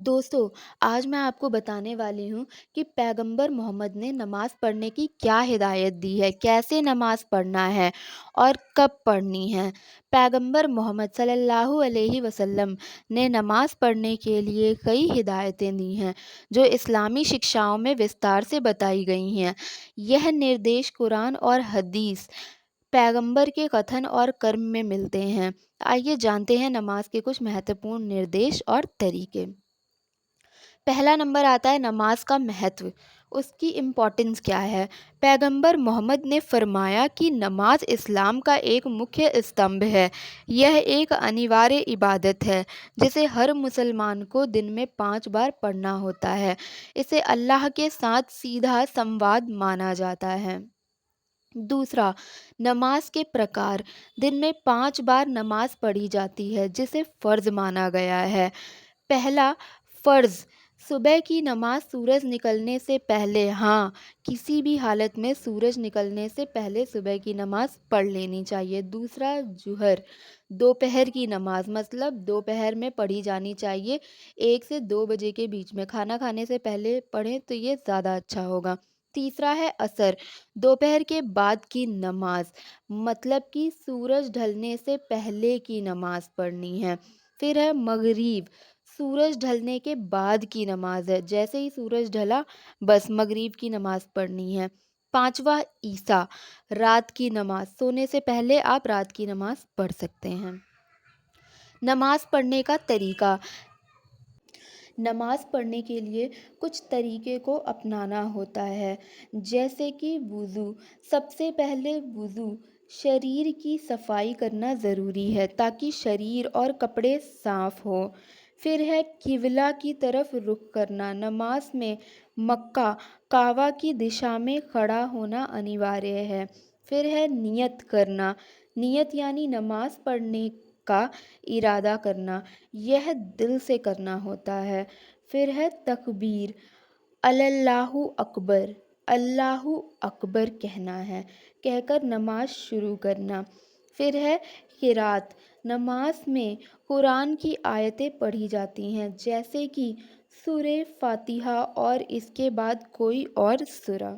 दोस्तों, आज मैं आपको बताने वाली हूँ कि पैगंबर मोहम्मद ने नमाज़ पढ़ने की क्या हिदायत दी है, कैसे नमाज़ पढ़ना है और कब पढ़नी है। पैगंबर मोहम्मद सल्लल्लाहु अलैहि वसल्लम ने नमाज़ पढ़ने के लिए कई हिदायतें दी हैं, जो इस्लामी शिक्षाओं में विस्तार से बताई गई हैं। यह निर्देश कुरान और हदीस पैगंबर के कथन और कर्म में मिलते हैं। आइए जानते हैं नमाज के कुछ महत्वपूर्ण निर्देश और तरीके। पहला नंबर आता है नमाज का महत्व। उसकी इम्पोर्टेंस क्या है? पैगंबर मोहम्मद ने फरमाया कि नमाज इस्लाम का एक मुख्य स्तंभ है। यह एक अनिवार्य इबादत है जिसे हर मुसलमान को दिन में 5 बार पढ़ना होता है। इसे अल्लाह के साथ सीधा संवाद माना जाता है। दूसरा, नमाज के प्रकार। दिन में 5 बार नमाज पढ़ी जाती है जिसे फ़र्ज़ माना गया है। पहला फ़र्ज़, सुबह की नमाज सूरज निकलने से पहले, हाँ, किसी भी हालत में सूरज निकलने से पहले सुबह की नमाज पढ़ लेनी चाहिए। दूसरा जुहर, दोपहर की नमाज मतलब दोपहर में पढ़ी जानी चाहिए। 1 से 2 बजे के बीच में खाना खाने से पहले पढ़ें तो ये ज़्यादा अच्छा होगा। तीसरा है असर, दोपहर के बाद की नमाज मतलब कि सूरज ढलने से पहले की नमाज पढ़नी है। फिर है मगरिब, सूरज ढलने के बाद की नमाज है। जैसे ही सूरज ढला बस मगरिब की नमाज पढ़नी है। पांचवा ईसा, रात की नमाज। सोने से पहले आप रात की नमाज पढ़ सकते हैं। नमाज पढ़ने का तरीका। नमाज पढ़ने के लिए कुछ तरीके को अपनाना होता है, जैसे कि वुज़ू। सबसे पहले वुज़ू, शरीर की सफाई करना ज़रूरी है ताकि शरीर और कपड़े साफ़ हों। फिर है किबला की तरफ रुख करना। नमाज में मक्का, काबा की दिशा में खड़ा होना अनिवार्य है। फिर है नियत करना। नियत यानी नमाज पढ़ने का इरादा करना। यह दिल से करना होता है। फिर है तकबीर, अल्लाहु अकबर, अल्लाहु अकबर कहना है, कहकर नमाज शुरू करना। फिर है क़िरात, नमाज में कुरान की आयतें पढ़ी जाती हैं, जैसे कि सूरे फातिहा और इसके बाद कोई और सूरा।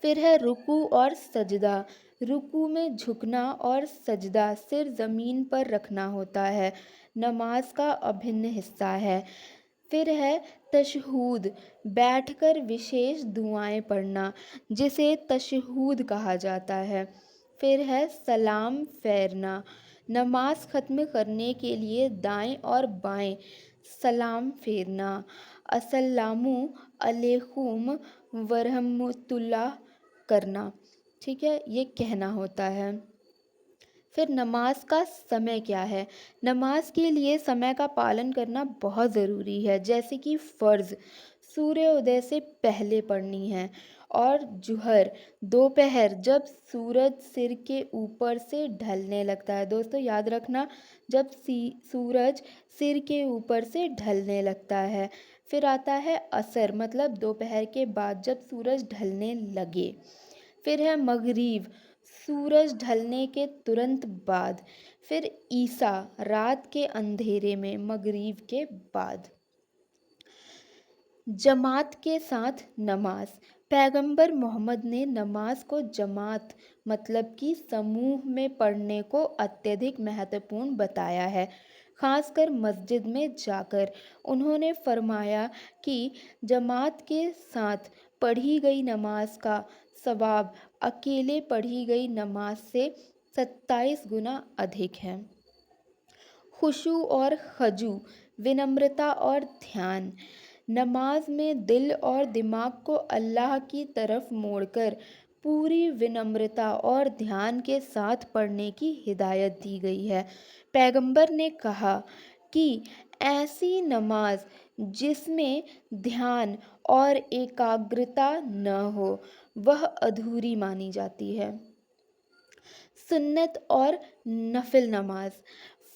फिर है रुकू और सजदा। रुकू में झुकना और सजदा सिर ज़मीन पर रखना होता है। नमाज का अभिन्न हिस्सा है। फिर है तशहूद, बैठकर विशेष दुआएं पढ़ना जिसे तशहूद कहा जाता है। फिर है सलाम फेरना। नमाज ख़त्म करने के लिए दाएं और बाएं सलाम फेरना। अस्सलामु अलैकुम वरहमतुल्लाह करना, ठीक है, ये कहना होता है। फिर नमाज का समय क्या है? नमाज के लिए समय का पालन करना बहुत ज़रूरी है, जैसे कि फ़र्ज़ सूर्योदय से पहले पढ़नी है और जुहर दोपहर जब सूरज सिर के ऊपर से ढलने लगता है। दोस्तों याद रखना, जब सूरज सिर के ऊपर से ढलने लगता है। फिर आता है असर मतलब दोपहर के बाद जब सूरज ढलने लगे। फिर है मगरिब, सूरज ढलने के तुरंत बाद। फिर ईसा, रात के अंधेरे में मगरिब के बाद। जमात के साथ नमाज। पैगंबर मोहम्मद ने नमाज को जमात मतलब कि समूह में पढ़ने को अत्यधिक महत्वपूर्ण बताया है, खासकर मस्जिद में जाकर। उन्होंने फरमाया कि जमात के साथ पढ़ी गई नमाज का सवाब अकेले पढ़ी गई नमाज से 27 गुना अधिक है। खुशू और खजू, विनम्रता और ध्यान। नमाज में दिल और दिमाग को अल्लाह की तरफ मोड़कर पूरी विनम्रता और ध्यान के साथ पढ़ने की हिदायत दी गई है। पैगंबर ने कहा कि ऐसी नमाज जिसमें ध्यान और एकाग्रता न हो वह अधूरी मानी जाती है। सुन्नत और नफिल नमाज।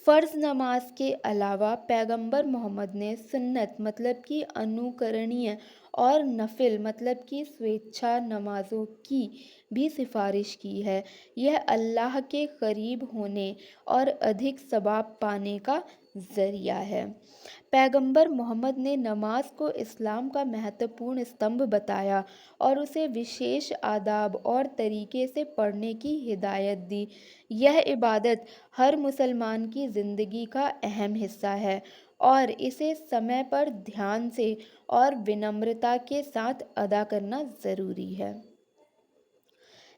फ़र्ज़ नमाज के अलावा पैगंबर मोहम्मद ने सुन्नत मतलब कि अनुकरणीय और नफिल मतलब कि स्वेच्छा नमाज़ों की भी सिफारिश की है। यह अल्लाह के करीब होने और अधिक सवाब पाने का ज़रिया है। पैगंबर मोहम्मद ने नमाज को इस्लाम का महत्वपूर्ण स्तंभ बताया और उसे विशेष आदाब और तरीके से पढ़ने की हिदायत दी। यह इबादत हर मुसलमान की ज़िंदगी का अहम हिस्सा है और इसे समय पर ध्यान से और विनम्रता के साथ अदा करना ज़रूरी है।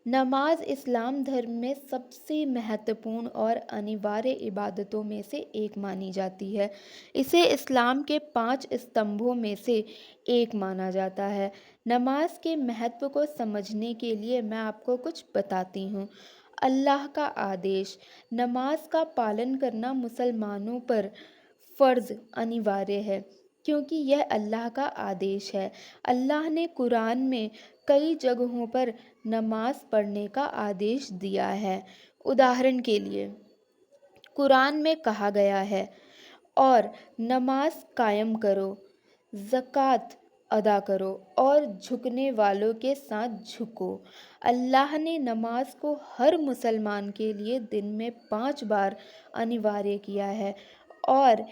नमाज इस्लाम धर्म में सबसे महत्वपूर्ण और अनिवार्य इबादतों में से एक मानी जाती है। इसे इस्लाम के 5 स्तंभों में से एक माना जाता है। नमाज के महत्व को समझने के लिए मैं आपको कुछ बताती हूँ। अल्लाह का आदेश। नमाज का पालन करना मुसलमानों पर फ़र्ज़ अनिवार्य है क्योंकि यह अल्लाह का आदेश है। अल्लाह ने कुरान में कई जगहों पर नमाज पढ़ने का आदेश दिया है। उदाहरण के लिए कुरान में कहा गया है, और नमाज कायम करो, ज़कात अदा करो और झुकने वालों के साथ झुको। अल्लाह ने नमाज को हर मुसलमान के लिए दिन में 5 बार अनिवार्य किया है और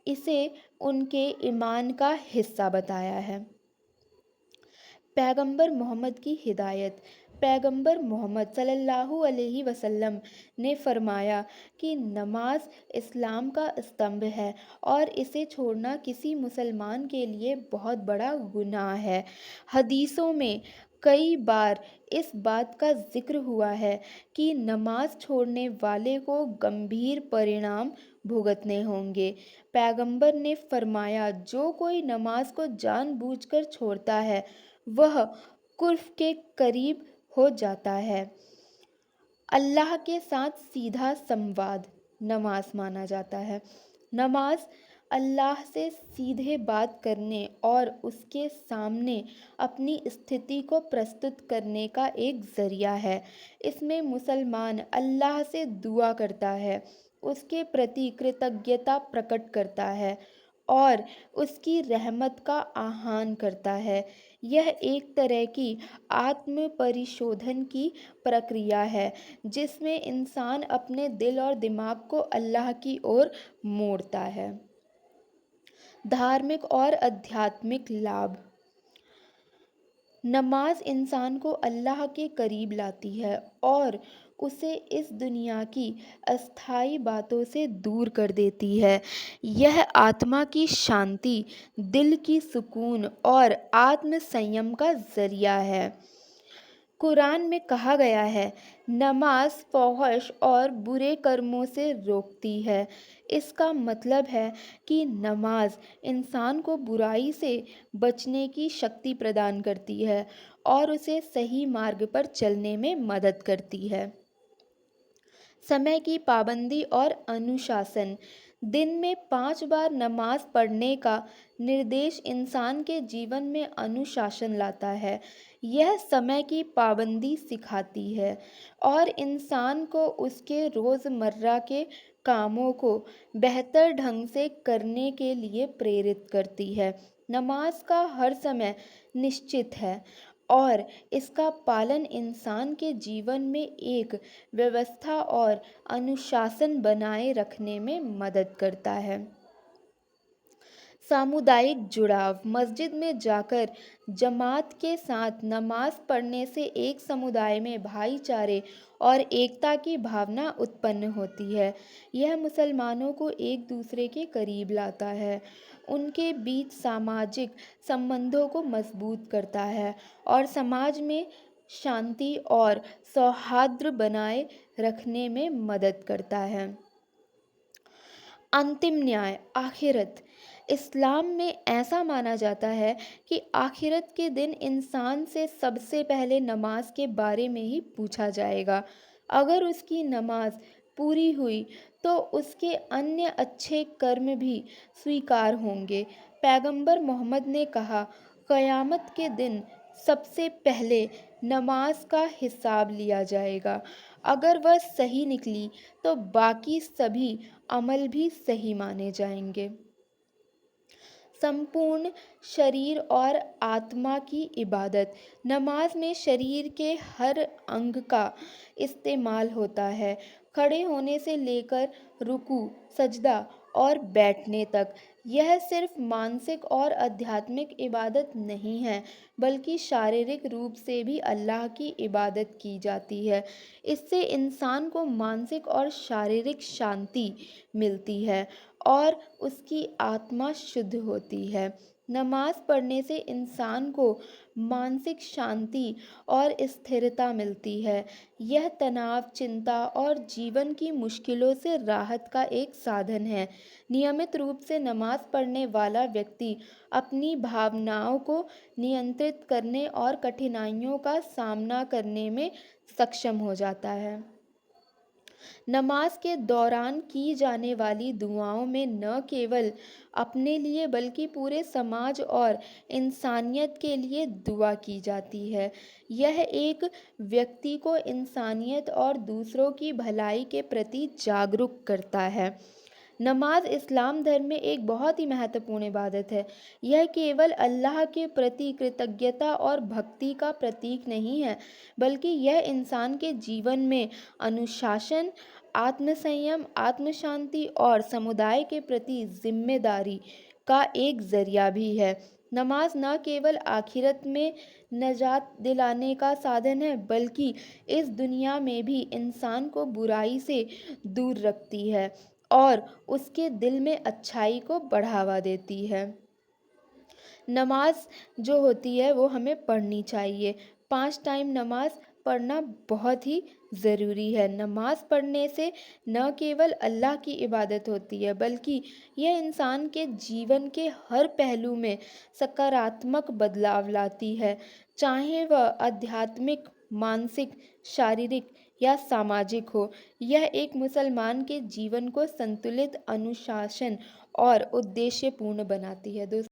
इसे उनके ईमान का हिस्सा बताया है। पैगंबर मोहम्मद की हिदायत। पैगंबर मोहम्मद सल्लल्लाहु अलैहि वसल्लम ने फरमाया कि नमाज इस्लाम का स्तंभ है और इसे छोड़ना किसी मुसलमान के लिए बहुत बड़ा गुनाह है। हदीसों में कई बार इस बात का जिक्र हुआ है कि नमाज छोड़ने वाले को गंभीर परिणाम भुगतने होंगे। पैगंबर ने फरमाया, जो कोई नमाज को जानबूझकर छोड़ता है वह कुफ्र के करीब हो जाता है। अल्लाह के साथ सीधा संवाद नमाज माना जाता है। नमाज अल्लाह से सीधे बात करने और उसके सामने अपनी स्थिति को प्रस्तुत करने का एक ज़रिया है। इसमें मुसलमान अल्लाह से दुआ करता है, उसके प्रति कृतज्ञता प्रकट करता है और उसकी रहमत का आह्वान करता है। यह एक तरह की आत्म परिशोधन की प्रक्रिया है जिसमें इंसान अपने दिल और दिमाग को अल्लाह की ओर मोड़ता है। धार्मिक और आध्यात्मिक लाभ। नमाज इंसान को अल्लाह के करीब लाती है और उसे इस दुनिया की अस्थाई बातों से दूर कर देती है। यह आत्मा की शांति, दिल की सुकून और आत्म संयम का ज़रिया है। कुरान में कहा गया है, नमाज फ़हश और बुरे कर्मों से रोकती है। इसका मतलब है कि नमाज इंसान को बुराई से बचने की शक्ति प्रदान करती है और उसे सही मार्ग पर चलने में मदद करती है। समय की पाबंदी और अनुशासन। दिन में 5 बार नमाज पढ़ने का निर्देश इंसान के जीवन में अनुशासन लाता है। यह समय की पाबंदी सिखाती है और इंसान को उसके रोज़मर्रा के कामों को बेहतर ढंग से करने के लिए प्रेरित करती है। नमाज का हर समय निश्चित है और इसका पालन इंसान के जीवन में एक व्यवस्था और अनुशासन बनाए रखने में मदद करता है। सामुदायिक जुड़ाव। मस्जिद में जाकर जमात के साथ नमाज पढ़ने से एक समुदाय में भाईचारे और एकता की भावना उत्पन्न होती है। यह मुसलमानों को एक दूसरे के करीब लाता है, उनके बीच सामाजिक संबंधों को मजबूत करता है और समाज में शांति और सौहार्द बनाए रखने में मदद करता है। अंतिम न्याय। आखिरत। इस्लाम में ऐसा माना जाता है कि आखिरत के दिन इंसान से सबसे पहले नमाज के बारे में ही पूछा जाएगा। अगर उसकी नमाज पूरी हुई तो उसके अन्य अच्छे कर्म भी स्वीकार होंगे। पैगंबर मोहम्मद ने कहा, क़यामत के दिन सबसे पहले नमाज का हिसाब लिया जाएगा। अगर वह सही निकली तो बाकी सभी अमल भी सही माने जाएंगे। संपूर्ण शरीर और आत्मा की इबादत। नमाज में शरीर के हर अंग का इस्तेमाल होता है। खड़े होने से लेकर रुकू, सजदा और बैठने तक। यह सिर्फ मानसिक और आध्यात्मिक इबादत नहीं है, बल्कि शारीरिक रूप से भी अल्लाह की इबादत की जाती है। इससे इंसान को मानसिक और शारीरिक शांति मिलती है और उसकी आत्मा शुद्ध होती है। नमाज पढ़ने से इंसान को मानसिक शांति और स्थिरता मिलती है। यह तनाव, चिंता और जीवन की मुश्किलों से राहत का एक साधन है। नियमित रूप से नमाज पढ़ने वाला व्यक्ति अपनी भावनाओं को नियंत्रित करने और कठिनाइयों का सामना करने में सक्षम हो जाता है। नमाज के दौरान की जाने वाली दुआओं में न केवल अपने लिए बल्कि पूरे समाज और इंसानियत के लिए दुआ की जाती है। यह एक व्यक्ति को इंसानियत और दूसरों की भलाई के प्रति जागरूक करता है। नमाज इस्लाम धर्म में एक बहुत ही महत्वपूर्ण इबादत है। यह केवल अल्लाह के प्रति कृतज्ञता और भक्ति का प्रतीक नहीं है, बल्कि यह इंसान के जीवन में अनुशासन, आत्मसंयम, आत्मशांति और समुदाय के प्रति जिम्मेदारी का एक जरिया भी है। नमाज न केवल आखिरत में नजात दिलाने का साधन है, बल्कि इस दुनिया में भी इंसान को बुराई से दूर रखती है और उसके दिल में अच्छाई को बढ़ावा देती है। नमाज जो होती है वो हमें पढ़नी चाहिए। 5 टाइम नमाज पढ़ना बहुत ही ज़रूरी है। नमाज पढ़ने से न केवल अल्लाह की इबादत होती है, बल्कि यह इंसान के जीवन के हर पहलू में सकारात्मक बदलाव लाती है, चाहे वह आध्यात्मिक, मानसिक, शारीरिक या सामाजिक हो। यह एक मुसलमान के जीवन को संतुलित, अनुशासन और उद्देश्यपूर्ण बनाती है। दोस्तों